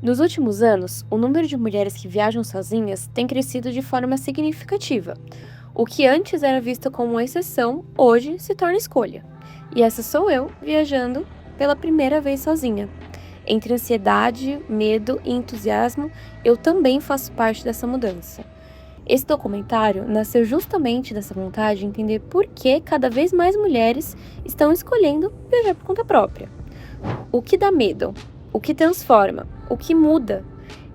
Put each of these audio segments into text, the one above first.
Nos últimos anos, o número de mulheres que viajam sozinhas tem crescido de forma significativa. O que antes era visto como uma exceção, hoje se torna escolha. E essa sou eu viajando pela primeira vez sozinha. Entre ansiedade, medo e entusiasmo, eu também faço parte dessa mudança. Esse documentário nasceu justamente dessa vontade de entender por que cada vez mais mulheres estão escolhendo viajar por conta própria. O que dá medo? O que transforma? O que muda?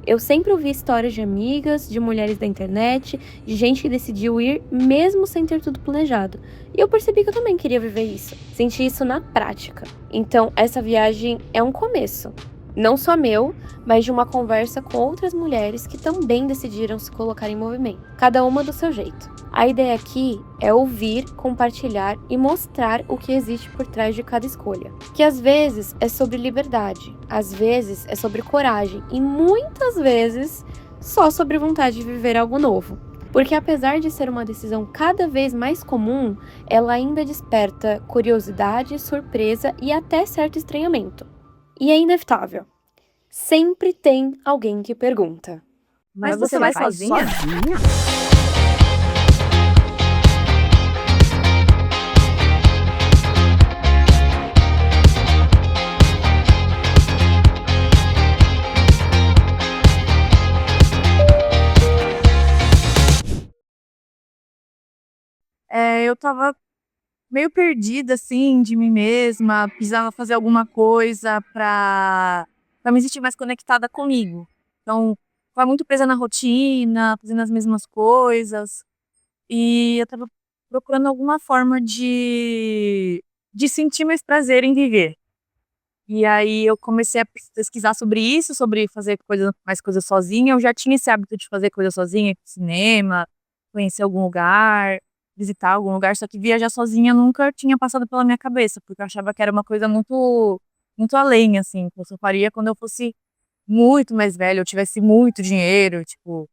Eu sempre ouvi histórias de amigas, de mulheres da internet, de gente que decidiu ir mesmo sem ter tudo planejado. E eu percebi que eu também queria viver isso. Senti isso na prática. Então, essa viagem é um começo. Não só meu, mas de uma conversa com outras mulheres que também decidiram se colocar em movimento. Cada uma do seu jeito. A ideia aqui é ouvir, compartilhar e mostrar o que existe por trás de cada escolha. Que às vezes é sobre liberdade, às vezes é sobre coragem e muitas vezes só sobre vontade de viver algo novo. Porque apesar de ser uma decisão cada vez mais comum, ela ainda desperta curiosidade, surpresa e até certo estranhamento. E é inevitável. Sempre tem alguém que pergunta: Mas você vai sozinha? Eu estava meio perdida, assim, de mim mesma, precisava fazer alguma coisa pra me sentir mais conectada comigo. Então, estava muito presa na rotina, fazendo as mesmas coisas, e eu estava procurando alguma forma de sentir mais prazer em viver. E aí eu comecei a pesquisar sobre isso, sobre fazer mais coisas sozinha. Eu já tinha esse hábito de fazer coisa sozinha, cinema, conhecer algum lugar, visitar algum lugar, só que viajar sozinha nunca tinha passado pela minha cabeça, porque eu achava que era uma coisa muito além, assim, que eu só faria quando eu fosse muito mais velha, eu tivesse muito dinheiro, tipo.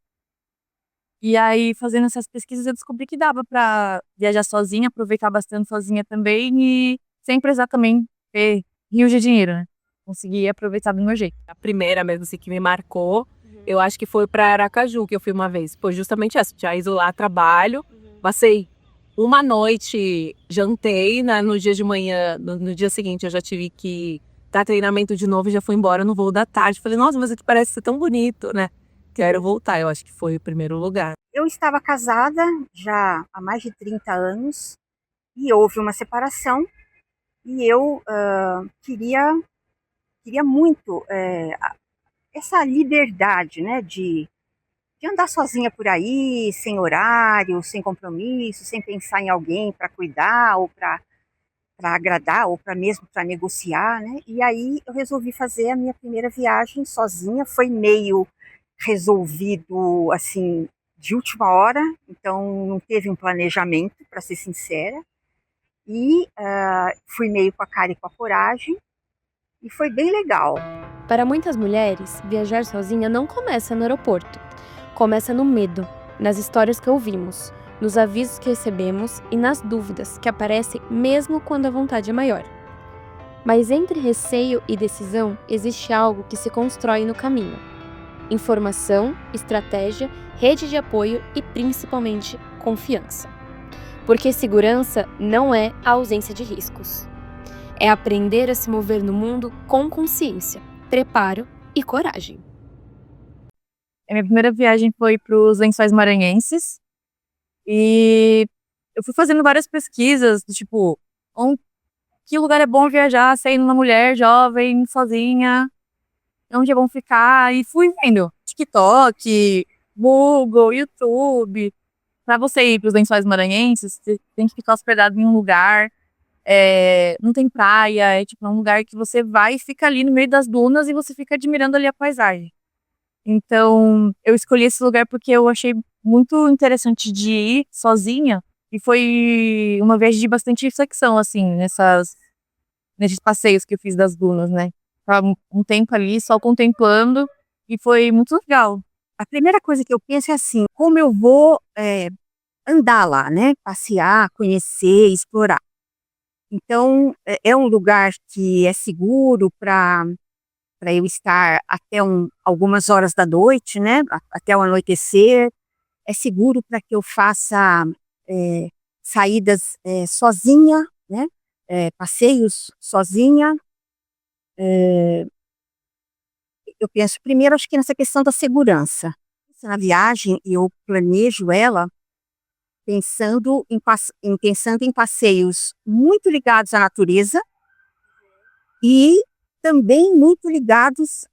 E aí, fazendo essas pesquisas, eu descobri que dava pra viajar sozinha, aproveitar bastante sozinha também e sem precisar também ter rios de dinheiro, né? Conseguir aproveitar do meu jeito. A primeira mesmo assim que me marcou, eu acho que foi para Aracaju, que eu fui uma vez. Foi justamente essa, já ido lá trabalho, passei uma noite, jantei, né, no dia de manhã, no dia seguinte eu já tive que dar treinamento de novo e já fui embora no voo da tarde. Falei, nossa, mas aqui parece ser tão bonito, né? Quero voltar, eu acho que foi o primeiro lugar. Eu estava casada já há mais de 30 anos e houve uma separação e eu queria muito essa liberdade, né, de andar sozinha por aí, sem horário, sem compromisso, sem pensar em alguém para cuidar ou para agradar ou para mesmo para negociar, né? E aí eu resolvi fazer a minha primeira viagem sozinha, foi meio resolvido assim de última hora, então não teve um planejamento, para ser sincera, e fui meio com a cara e com a coragem e foi bem legal. Para muitas mulheres, viajar sozinha não começa no aeroporto. Começa no medo, nas histórias que ouvimos, nos avisos que recebemos e nas dúvidas que aparecem mesmo quando a vontade é maior. Mas entre receio e decisão existe algo que se constrói no caminho: informação, estratégia, rede de apoio e principalmente confiança. Porque segurança não é a ausência de riscos. É aprender a se mover no mundo com consciência, preparo e coragem. A minha primeira viagem foi para os Lençóis Maranhenses e eu fui fazendo várias pesquisas, do tipo, que lugar é bom viajar, sendo uma mulher jovem, sozinha, onde é bom ficar, e fui vendo TikTok, Google, YouTube. Para você ir para os Lençóis Maranhenses, você tem que ficar hospedado em um lugar, não tem praia, é tipo um lugar que você vai e fica ali no meio das dunas e você fica admirando ali a paisagem. Então, eu escolhi esse lugar porque eu achei muito interessante de ir sozinha e foi uma viagem de bastante reflexão, assim, nesses passeios que eu fiz das dunas, né? Tava um tempo ali só contemplando e foi muito legal. A primeira coisa que eu penso é assim, como eu vou andar lá, né? Passear, conhecer, explorar. Então, é um lugar que é seguro para para eu estar até algumas horas da noite, né? Até o anoitecer. É seguro para que eu faça saídas sozinha, né? Passeios sozinha. Eu penso primeiro, acho que nessa questão da segurança. Na viagem, eu planejo ela pensando em passeios muito ligados à natureza e também muito ligados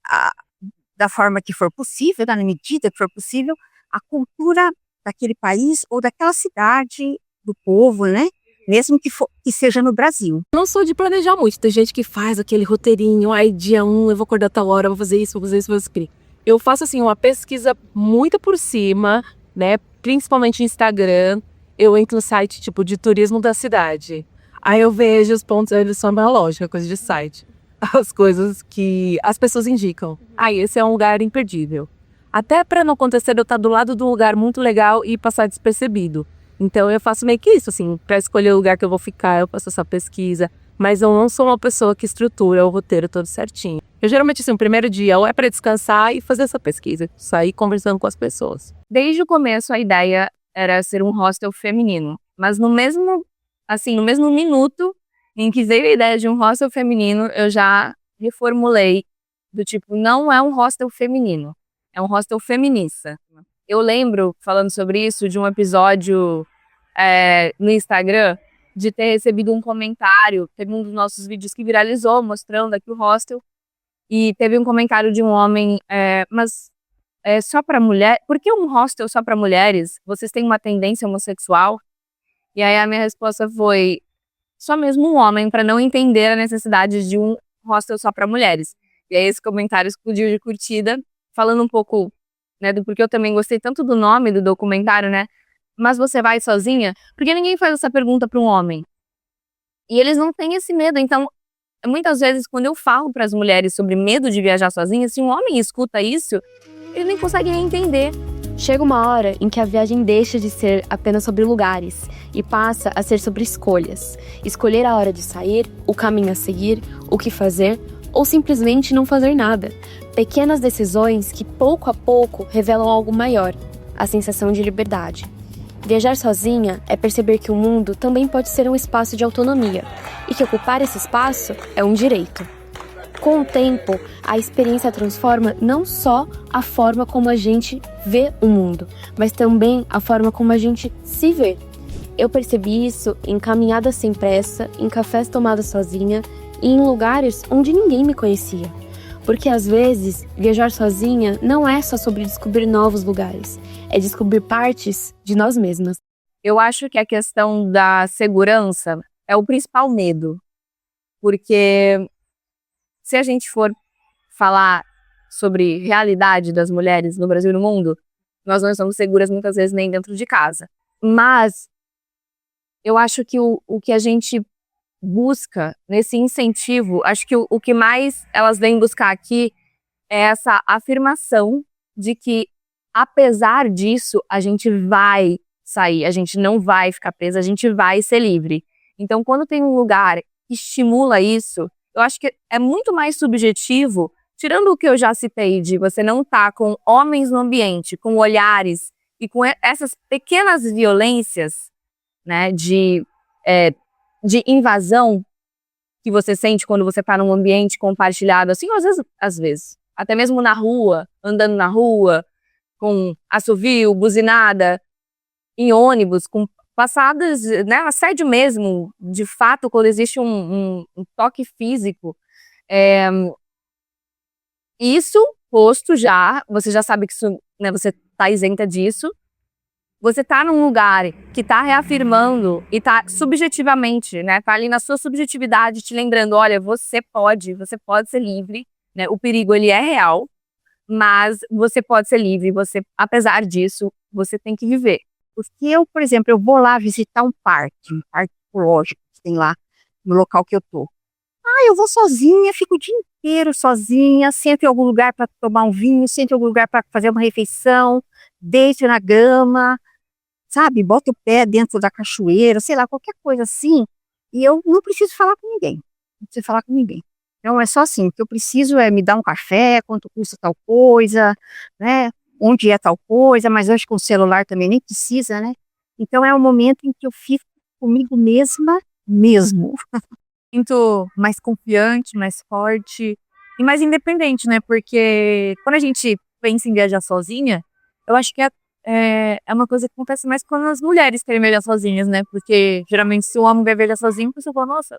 da forma que for possível, na medida que for possível, à cultura daquele país ou daquela cidade, do povo, né? Mesmo que seja no Brasil. Não sou de planejar muito. Tem gente que faz aquele roteirinho, aí dia 1 eu vou acordar tal hora, vou fazer isso, vou fazer isso, vou fazer aquilo. Eu faço assim uma pesquisa muito por cima, né? Principalmente no Instagram. Eu entro no site tipo de turismo da cidade. Aí eu vejo os pontos, eles são uma lógica, coisa de site. As coisas que as pessoas indicam. Esse é um lugar imperdível. Até para não acontecer de eu estar do lado de um lugar muito legal e passar despercebido. Então eu faço meio que isso, assim, para escolher o lugar que eu vou ficar, eu faço essa pesquisa. Mas eu não sou uma pessoa que estrutura o roteiro todo certinho. Eu geralmente, assim, o primeiro dia ou é para descansar e fazer essa pesquisa, sair conversando com as pessoas. Desde o começo a ideia era ser um hostel feminino, mas no mesmo minuto em que veio a ideia de um hostel feminino, eu já reformulei do tipo, não é um hostel feminino, é um hostel feminista. Eu lembro, falando sobre isso, de um episódio no Instagram, de ter recebido um comentário, teve um dos nossos vídeos que viralizou, mostrando aqui o hostel, e teve um comentário de um homem, mas é só para mulher? Por que um hostel só para mulheres? Vocês têm uma tendência homossexual? E aí a minha resposta foi, só mesmo um homem para não entender a necessidade de um hostel só para mulheres. E aí esse comentário explodiu de curtida, falando um pouco, né, do porquê eu também gostei tanto do nome do documentário, né? Mas você vai sozinha? Porque ninguém faz essa pergunta para um homem. E eles não têm esse medo. Então, muitas vezes, quando eu falo para as mulheres sobre medo de viajar sozinha, se um homem escuta isso, ele nem consegue nem entender. Chega uma hora em que a viagem deixa de ser apenas sobre lugares e passa a ser sobre escolhas. Escolher a hora de sair, o caminho a seguir, o que fazer ou simplesmente não fazer nada. Pequenas decisões que pouco a pouco revelam algo maior, a sensação de liberdade. Viajar sozinha é perceber que o mundo também pode ser um espaço de autonomia e que ocupar esse espaço é um direito. Com o tempo, a experiência transforma não só a forma como a gente vê o mundo, mas também a forma como a gente se vê. Eu percebi isso em caminhadas sem pressa, em cafés tomados sozinha e em lugares onde ninguém me conhecia. Porque às vezes, viajar sozinha não é só sobre descobrir novos lugares, é descobrir partes de nós mesmas. Eu acho que a questão da segurança é o principal medo, porque se a gente for falar sobre realidade das mulheres no Brasil e no mundo, nós não estamos seguras muitas vezes nem dentro de casa. Mas eu acho que o que a gente busca nesse incentivo, acho que o que mais elas vêm buscar aqui é essa afirmação de que, apesar disso, a gente vai sair, a gente não vai ficar presa, a gente vai ser livre. Então, quando tem um lugar que estimula isso, eu acho que é muito mais subjetivo, tirando o que eu já citei, de você não estar com homens no ambiente, com olhares e com essas pequenas violências, né, de invasão que você sente quando você está num ambiente compartilhado, assim, às vezes, até mesmo na rua, andando na rua, com assovio, buzinada, em ônibus, com passadas, né, assédio mesmo, de fato, quando existe um toque físico. Isso posto já, você já sabe que isso, né, você está isenta disso. Você está num lugar que está reafirmando e está subjetivamente, né, tá ali na sua subjetividade te lembrando, olha, você pode ser livre, né, o perigo ele é real, mas você pode ser livre, você, apesar disso, você tem que viver. Porque eu, por exemplo, eu vou lá visitar um parque ecológico que tem lá no local que eu tô. Eu vou sozinha, fico o dia inteiro sozinha, sento em algum lugar para tomar um vinho, sento em algum lugar para fazer uma refeição, deito na grama, sabe? Boto o pé dentro da cachoeira, sei lá, qualquer coisa assim. E eu não preciso falar com ninguém. Não preciso falar com ninguém. Então é só assim, o que eu preciso é me dar um café, quanto custa tal coisa, né? Onde é tal coisa, mas acho que com o celular também nem precisa, né? Então é o momento em que eu fico comigo mesma mesmo. Sinto mais confiante, mais forte e mais independente, né? Porque quando a gente pensa em viajar sozinha, eu acho que é uma coisa que acontece mais quando as mulheres querem viajar sozinhas, né? Porque geralmente se o homem vai viajar sozinho, a pessoa fala, nossa,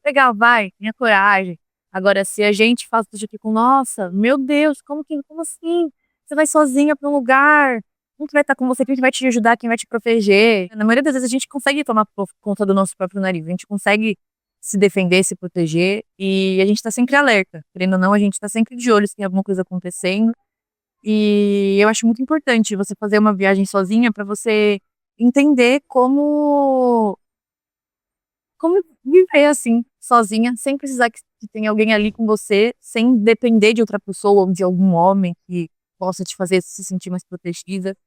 legal, vai, tenha coragem. Agora, se a gente faz tudo aqui com, nossa, meu Deus, como assim? Você vai sozinha para um lugar, quem que vai estar com você, quem que vai te ajudar, quem vai te proteger? Na maioria das vezes a gente consegue tomar conta do nosso próprio nariz, a gente consegue se defender, se proteger, e a gente tá sempre alerta. Querendo ou não, a gente tá sempre de olho se tem alguma coisa acontecendo. E eu acho muito importante você fazer uma viagem sozinha para você entender como viver assim, sozinha, sem precisar que tenha alguém ali com você, sem depender de outra pessoa ou de algum homem que possa te fazer se sentir mais protegida.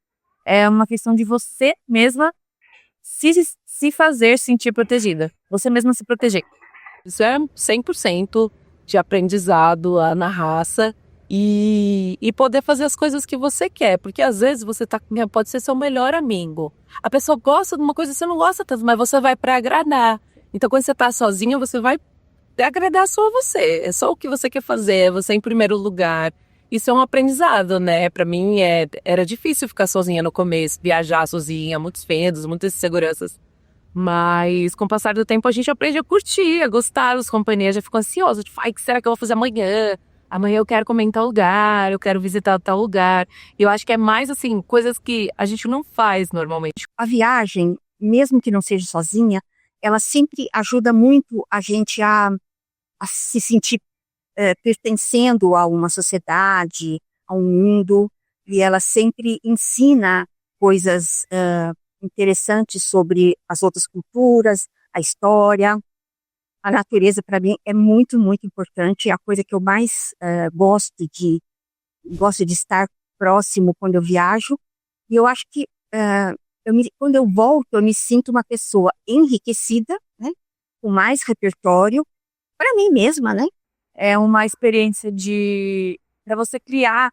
É uma questão de você mesma se fazer sentir protegida. Você mesma se proteger. Isso é 100% de aprendizado lá na raça e poder fazer as coisas que você quer. Porque às vezes você pode ser seu melhor amigo. A pessoa gosta de uma coisa que você não gosta tanto, mas você vai para agradar. Então quando você tá sozinha, você vai agradar só você. É só o que você quer fazer, é você em primeiro lugar. Isso é um aprendizado, né? Pra mim era difícil ficar sozinha no começo, viajar sozinha, muitos medos, muitas inseguranças. Mas com o passar do tempo a gente aprende a curtir, a gostar das companhias, já fico ansiosa, tipo, ai, o que será que eu vou fazer amanhã? Amanhã eu quero comer em tal lugar, eu quero visitar tal lugar. E eu acho que é mais assim, coisas que a gente não faz normalmente. A viagem, mesmo que não seja sozinha, ela sempre ajuda muito a gente a se sentir pertencendo a uma sociedade, a um mundo, e ela sempre ensina coisas interessantes sobre as outras culturas, a história. A natureza, para mim, é muito, muito importante. É a coisa que eu mais gosto de estar próximo quando eu viajo. E eu acho que quando eu volto, eu me sinto uma pessoa enriquecida, né, com mais repertório, para mim mesma, né? É uma experiência para você criar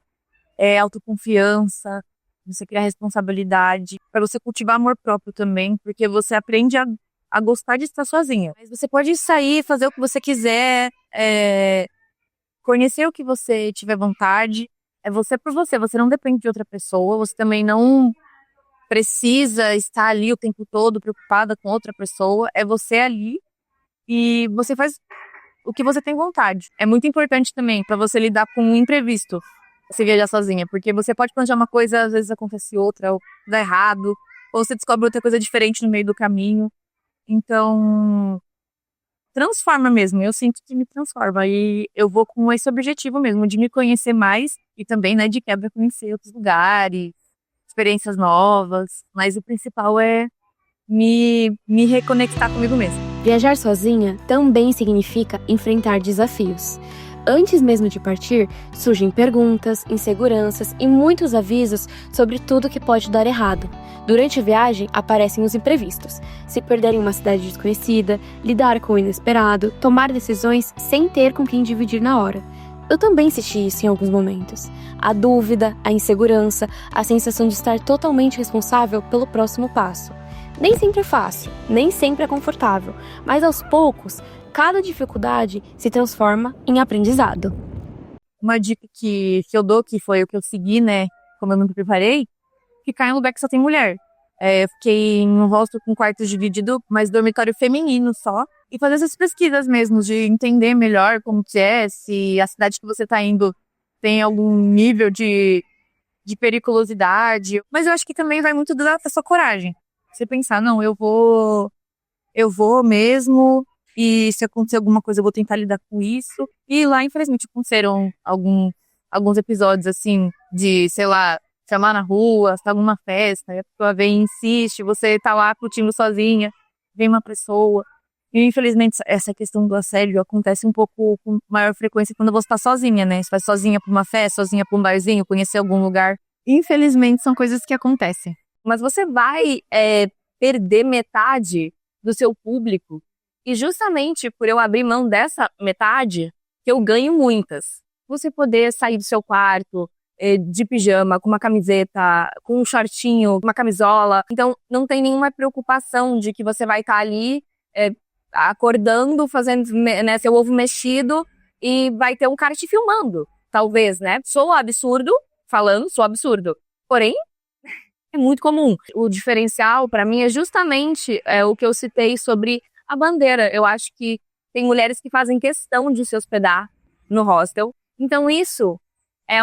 autoconfiança, você criar responsabilidade, para você cultivar amor próprio também, porque você aprende a gostar de estar sozinha. Mas você pode sair, fazer o que você quiser, conhecer o que você tiver vontade. É você por você, você não depende de outra pessoa, você também não precisa estar ali o tempo todo preocupada com outra pessoa. É você ali e você faz o que você tem vontade. É muito importante também para você lidar com um imprevisto, se viajar sozinha, porque você pode planejar uma coisa, às vezes acontece outra, ou dá errado, ou você descobre outra coisa diferente no meio do caminho. Então, transforma mesmo, eu sinto que me transforma, e eu vou com esse objetivo mesmo, de me conhecer mais, e também, né, de quebra conhecer outros lugares, experiências novas, mas o principal é me reconectar comigo mesma. Viajar sozinha também significa enfrentar desafios. Antes mesmo de partir, surgem perguntas, inseguranças e muitos avisos sobre tudo que pode dar errado. Durante a viagem, aparecem os imprevistos. Se perder em uma cidade desconhecida, lidar com o inesperado, tomar decisões sem ter com quem dividir na hora. Eu também senti isso em alguns momentos. A dúvida, a insegurança, a sensação de estar totalmente responsável pelo próximo passo. Nem sempre é fácil, nem sempre é confortável, mas aos poucos, cada dificuldade se transforma em aprendizado. Uma dica que eu dou, que foi o que eu segui, né, como eu me preparei, ficar em um lugar que só tem mulher. Eu fiquei em um hostel com quartos divididos, mas dormitório feminino só, e fazer essas pesquisas mesmo, de entender melhor como que é, se a cidade que você tá indo tem algum nível de periculosidade. Mas eu acho que também vai muito da sua coragem. Você pensar, não, eu vou mesmo, e se acontecer alguma coisa eu vou tentar lidar com isso. E lá, infelizmente, aconteceram alguns episódios, assim, de, sei lá, chamar na rua, você tá numa festa, e a pessoa vem e insiste, você tá lá curtindo sozinha, vem uma pessoa. E, infelizmente, essa questão do assédio acontece um pouco com maior frequência quando você tá sozinha, né? Você vai sozinha pra uma festa, sozinha pra um barzinho, conhecer algum lugar. Infelizmente, são coisas que acontecem. Mas você vai perder metade do seu público. E justamente por eu abrir mão dessa metade, que eu ganho muitas. Você poder sair do seu quarto de pijama, com uma camiseta, com um shortinho, uma camisola. Então, não tem nenhuma preocupação de que você vai estar ali acordando, fazendo, né, seu ovo mexido e vai ter um cara te filmando, talvez, né? Sou absurdo, sou absurdo. Porém, é muito comum. O diferencial, para mim, é justamente o que eu citei sobre a bandeira. Eu acho que tem mulheres que fazem questão de se hospedar no hostel. Então, isso é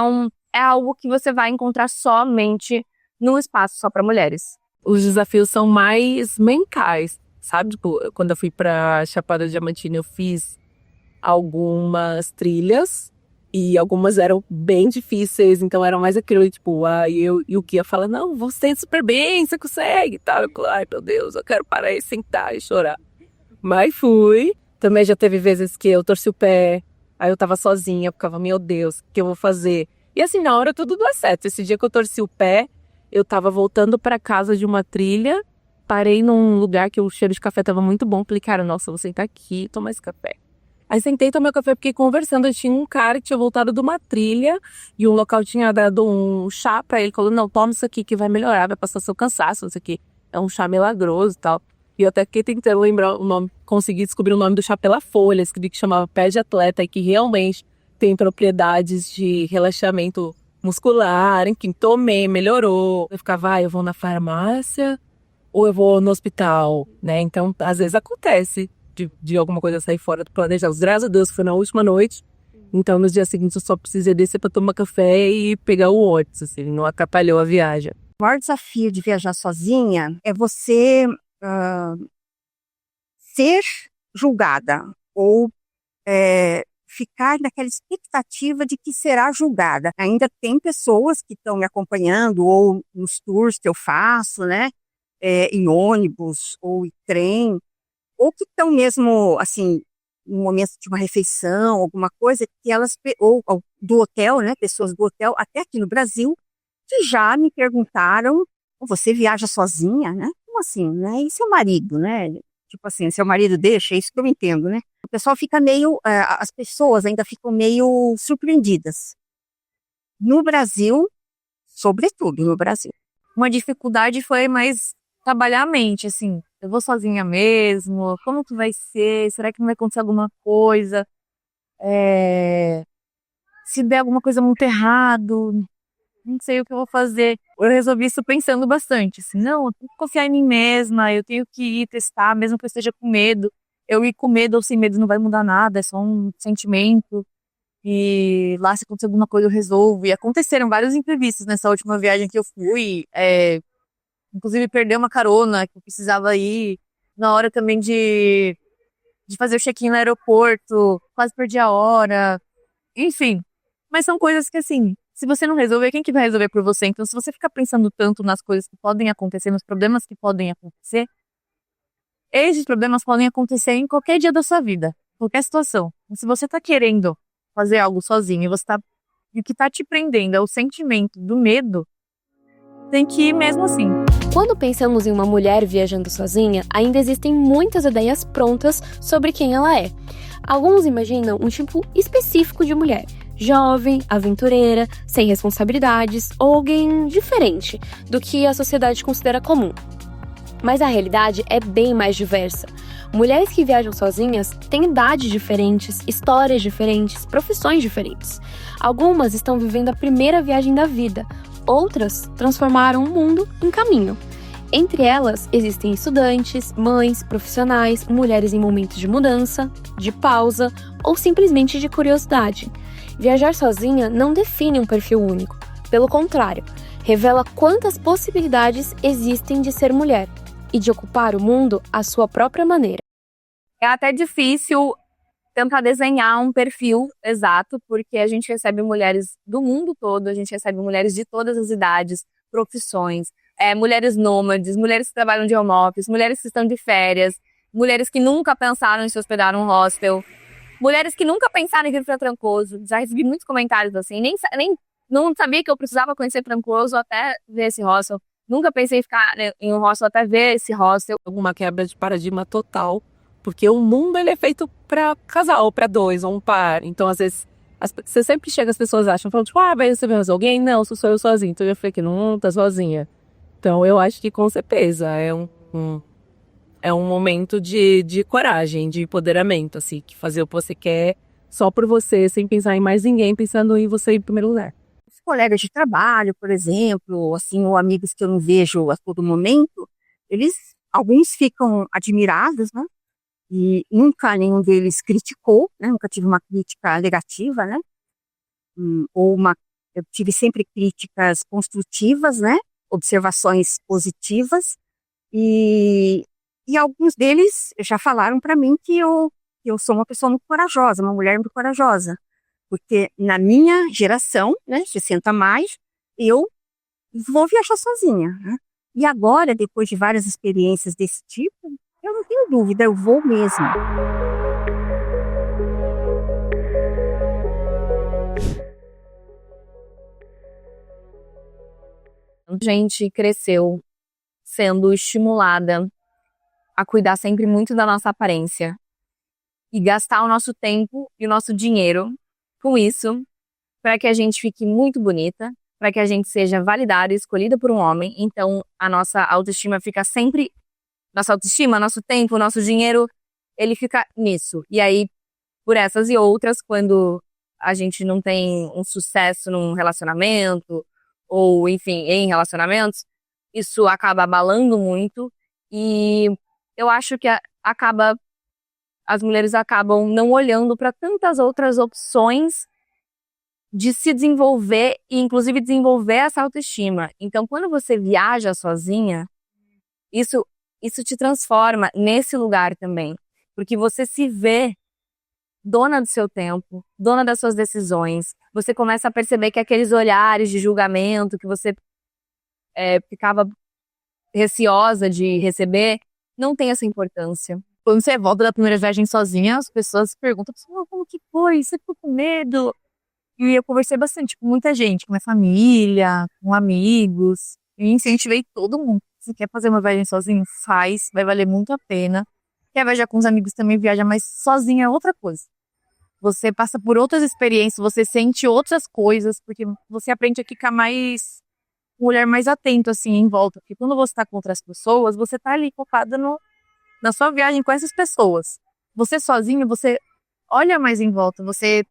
algo que você vai encontrar somente num espaço só para mulheres. Os desafios são mais mentais, sabe? Tipo, quando eu fui pra Chapada Diamantina, eu fiz algumas trilhas e algumas eram bem difíceis, então era mais aquilo, tipo, e o guia fala, não, você é super bem, você consegue e tal. Eu, ai, meu Deus, eu quero parar e sentar e chorar. Mas fui. Também já teve vezes que eu torci o pé, aí eu tava sozinha, ficava, meu Deus, o que eu vou fazer? E assim, na hora tudo deu certo. Esse dia que eu torci o pé, eu tava voltando pra casa de uma trilha, parei num lugar que o cheiro de café tava muito bom, falei, cara, nossa, vou sentar aqui e tomar esse café. Aí sentei, tomei o café, fiquei conversando, tinha um cara que tinha voltado de uma trilha e o local tinha dado um chá pra ele, falou, não, toma isso aqui que vai melhorar, vai passar seu cansaço, isso aqui é um chá milagroso e tal. E eu até fiquei tentando lembrar o nome, consegui descobrir o nome do chá pela folha, escrevi que chamava Pé de Atleta e que realmente tem propriedades de relaxamento muscular, enfim, tomei, melhorou. Eu ficava, eu vou na farmácia ou eu vou no hospital, né? Então, às vezes acontece de alguma coisa sair fora do planejado. Graças a Deus, foi na última noite. Então, nos dias seguintes, eu só precisei descer para tomar café e pegar o ônibus, assim, não atrapalhou a viagem. O maior desafio de viajar sozinha é você ser julgada ou ficar naquela expectativa de que será julgada. Ainda tem pessoas que estão me acompanhando ou nos tours que eu faço, né, em ônibus ou em trem, ou que estão mesmo, assim, no momento de uma refeição, alguma coisa, que elas, ou do hotel, né, pessoas do hotel, até aqui no Brasil, que já me perguntaram, você viaja sozinha, né? Como assim, né? E seu marido, né? Tipo assim, seu marido deixa, é isso que eu entendo, né? O pessoal fica meio, as pessoas ainda ficam meio surpreendidas. No Brasil, sobretudo no Brasil. Uma dificuldade foi mais trabalhar a mente, assim, eu vou sozinha mesmo, como que vai ser, será que não vai acontecer alguma coisa, se der alguma coisa muito errado, não sei o que eu vou fazer. Eu resolvi isso pensando bastante, assim, não, eu tenho que confiar em mim mesma, eu tenho que ir testar, mesmo que eu esteja com medo. Eu ir com medo ou sem medo não vai mudar nada, é só um sentimento. E lá, se acontecer alguma coisa, eu resolvo. E aconteceram vários imprevistos nessa última viagem que eu fui. Inclusive, perder uma carona que eu precisava ir. Na hora também de fazer o check-in no aeroporto, quase perdi a hora. Enfim, mas são coisas que, assim, se você não resolver, quem que vai resolver por você? Então, se você ficar pensando tanto nas coisas que podem acontecer, nos problemas que podem acontecer, esses problemas podem acontecer em qualquer dia da sua vida, qualquer situação. Se você tá querendo fazer algo sozinho e o que tá te prendendo é o sentimento do medo, tem que ir mesmo assim. Quando pensamos em uma mulher viajando sozinha, ainda existem muitas ideias prontas sobre quem ela é. Alguns imaginam um tipo específico de mulher, jovem, aventureira, sem responsabilidades ou alguém diferente do que a sociedade considera comum. Mas a realidade é bem mais diversa. Mulheres que viajam sozinhas têm idades diferentes, histórias diferentes, profissões diferentes. Algumas estão vivendo a primeira viagem da vida, outras transformaram o mundo em caminho. Entre elas, existem estudantes, mães, profissionais, mulheres em momentos de mudança, de pausa ou simplesmente de curiosidade. Viajar sozinha não define um perfil único. Pelo contrário, revela quantas possibilidades existem de ser mulher e de ocupar o mundo à sua própria maneira. É até difícil tentar desenhar um perfil exato, porque a gente recebe mulheres do mundo todo, a gente recebe mulheres de todas as idades, profissões, mulheres nômades, mulheres que trabalham de home office, mulheres que estão de férias, mulheres que nunca pensaram em se hospedar num hostel, mulheres que nunca pensaram em vir para Trancoso. Já recebi muitos comentários assim, nem não sabia que eu precisava conhecer Trancoso até ver esse hostel. Nunca pensei em ficar em um hostel até ver esse hostel. Uma quebra de paradigma total, Porque o mundo ele é feito para casal, para dois ou um par. Então, às vezes, você sempre chega, as pessoas acham, falam, tipo, vai receber mais alguém? Não, sou eu sozinho. Então eu falei que não tá sozinha. Então eu acho que com certeza é um momento de coragem, de empoderamento, assim, que fazer o que você quer só por você, sem pensar em mais ninguém, pensando em você em primeiro lugar. Os colegas de trabalho, por exemplo, assim, ou amigos que eu não vejo a todo momento, alguns ficam admirados, né? E nunca nenhum deles criticou, né? Nunca tive uma crítica negativa, né? Eu tive sempre críticas construtivas, né? Observações positivas e alguns deles já falaram para mim que eu sou uma pessoa muito corajosa, uma mulher muito corajosa, porque na minha geração, né, 60 a mais, eu vou viajar sozinha, né? E agora, depois de várias experiências desse tipo, eu não tenho dúvida, eu vou mesmo. A gente cresceu sendo estimulada a cuidar sempre muito da nossa aparência e gastar o nosso tempo e o nosso dinheiro com isso para que a gente fique muito bonita, para que a gente seja validada e escolhida por um homem. Então, a nossa autoestima fica sempre... Nossa autoestima, nosso tempo, nosso dinheiro, ele fica nisso. E aí, por essas e outras, quando a gente não tem um sucesso num relacionamento, ou, enfim, em relacionamentos, isso acaba abalando muito. E eu acho que as mulheres acabam não olhando para tantas outras opções de se desenvolver e, inclusive, desenvolver essa autoestima. Então, quando você viaja sozinha, isso te transforma nesse lugar também. Porque você se vê dona do seu tempo, dona das suas decisões. Você começa a perceber que aqueles olhares de julgamento que você ficava receosa de receber, não tem essa importância. Quando você volta da primeira viagem sozinha, as pessoas perguntam, como que foi? Você ficou com medo? E eu conversei bastante com muita gente, com minha família, com amigos. Eu incentivei todo mundo. Se quer fazer uma viagem sozinho, faz, vai valer muito a pena. Quer viajar com os amigos também, viaja, mas sozinha é outra coisa. Você passa por outras experiências, você sente outras coisas, porque você aprende a ficar um olhar mais atento, assim, em volta. Porque quando você tá com outras pessoas, você tá ali focada na sua viagem com essas pessoas. Você sozinho, você olha mais em volta, você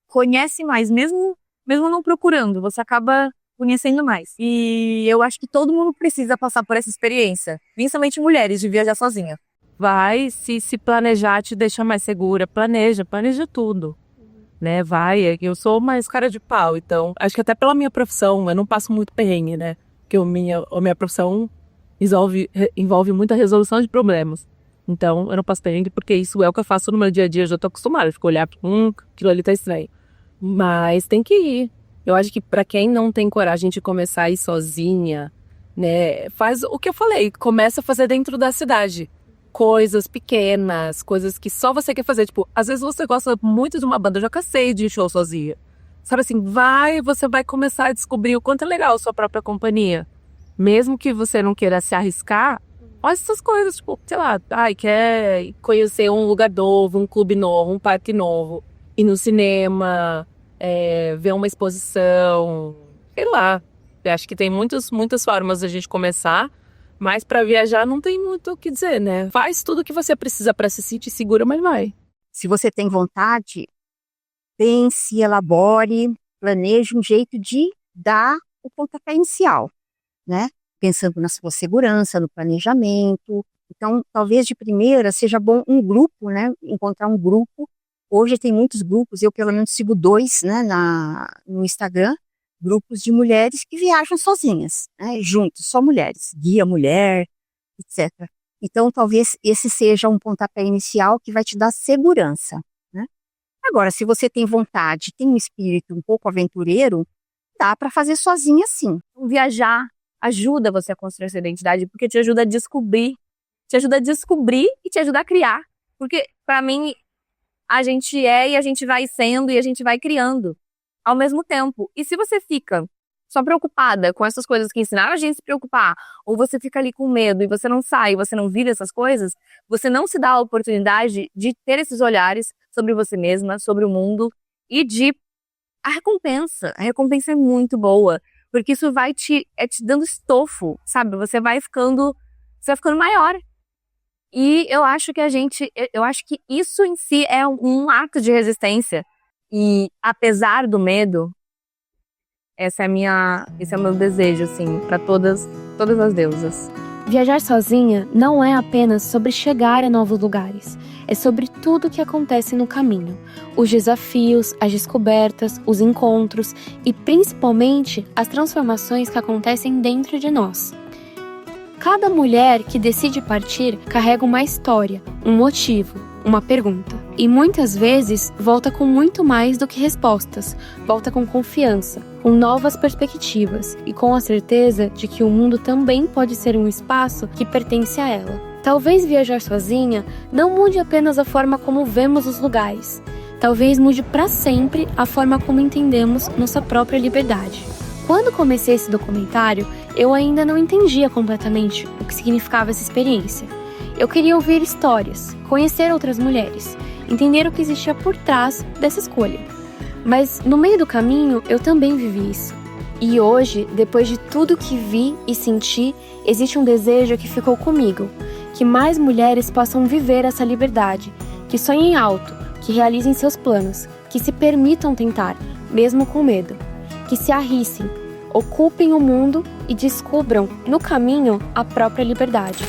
conhece mais, mesmo não procurando, você acaba conhecendo mais. E eu acho que todo mundo precisa passar por essa experiência, principalmente mulheres, de viajar sozinha. Vai, se planejar te deixa mais segura, planeja tudo, né, vai, eu sou mais cara de pau, então, acho que até pela minha profissão, eu não passo muito perrengue, né, porque a minha profissão envolve muita resolução de problemas, então eu não passo perrengue porque isso é o que eu faço no meu dia a dia, eu já tô acostumada, eu fico olhar, aquilo ali tá estranho, mas tem que ir. Eu acho que pra quem não tem coragem de começar a ir sozinha, né, faz o que eu falei, começa a fazer dentro da cidade. Coisas pequenas, coisas que só você quer fazer. Tipo, às vezes você gosta muito de uma banda, eu já cansei de ir show sozinha. Sabe assim, você vai começar a descobrir o quanto é legal a sua própria companhia. Mesmo que você não queira se arriscar, olha essas coisas, tipo, sei lá, quer conhecer um lugar novo, um clube novo, um parque novo, ir no cinema, ver uma exposição, sei lá. Eu acho que tem muitas formas da gente começar. Mas para viajar não tem muito o que dizer, né? Faz tudo o que você precisa para se sentir segura, mas vai. Se você tem vontade, pense, elabore, planeje um jeito de dar o pontapé inicial, né? Pensando na sua segurança, no planejamento. Então, talvez de primeira seja bom um grupo, né? Encontrar um grupo. Hoje tem muitos grupos, eu pelo menos sigo 2, né, no Instagram, grupos de mulheres que viajam sozinhas, né, juntos, só mulheres, guia mulher, etc. Então, talvez esse seja um pontapé inicial que vai te dar segurança, né? Agora, se você tem vontade, tem um espírito um pouco aventureiro, dá para fazer sozinha sim. Viajar ajuda você a construir essa identidade, porque te ajuda a descobrir e te ajuda a criar. Porque, para mim, a gente é e a gente vai sendo e a gente vai criando ao mesmo tempo. E se você fica só preocupada com essas coisas que ensinaram a gente a se preocupar, ou você fica ali com medo e você não sai, você não vira essas coisas, você não se dá a oportunidade de ter esses olhares sobre você mesma, sobre o mundo e de a recompensa é muito boa, porque isso vai te dando estofo, sabe? Você vai ficando maior. E eu acho que isso em si é um ato de resistência. E apesar do medo, esse é o meu desejo, assim, para todas as deusas. Viajar sozinha não é apenas sobre chegar a novos lugares, é sobre tudo o que acontece no caminho. Os desafios, as descobertas, os encontros e principalmente as transformações que acontecem dentro de nós. Cada mulher que decide partir carrega uma história, um motivo, uma pergunta. E muitas vezes volta com muito mais do que respostas, volta com confiança, com novas perspectivas e com a certeza de que o mundo também pode ser um espaço que pertence a ela. Talvez viajar sozinha não mude apenas a forma como vemos os lugares, talvez mude para sempre a forma como entendemos nossa própria liberdade. Quando comecei esse documentário, eu ainda não entendia completamente o que significava essa experiência. Eu queria ouvir histórias, conhecer outras mulheres, entender o que existia por trás dessa escolha. Mas no meio do caminho, eu também vivi isso. E hoje, depois de tudo que vi e senti, existe um desejo que ficou comigo, que mais mulheres possam viver essa liberdade, que sonhem alto, que realizem seus planos, que se permitam tentar, mesmo com medo, que se arrisquem, ocupem o mundo e descubram, no caminho, a própria liberdade.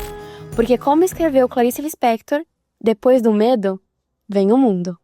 Porque como escreveu Clarice Lispector, depois do medo, vem o mundo.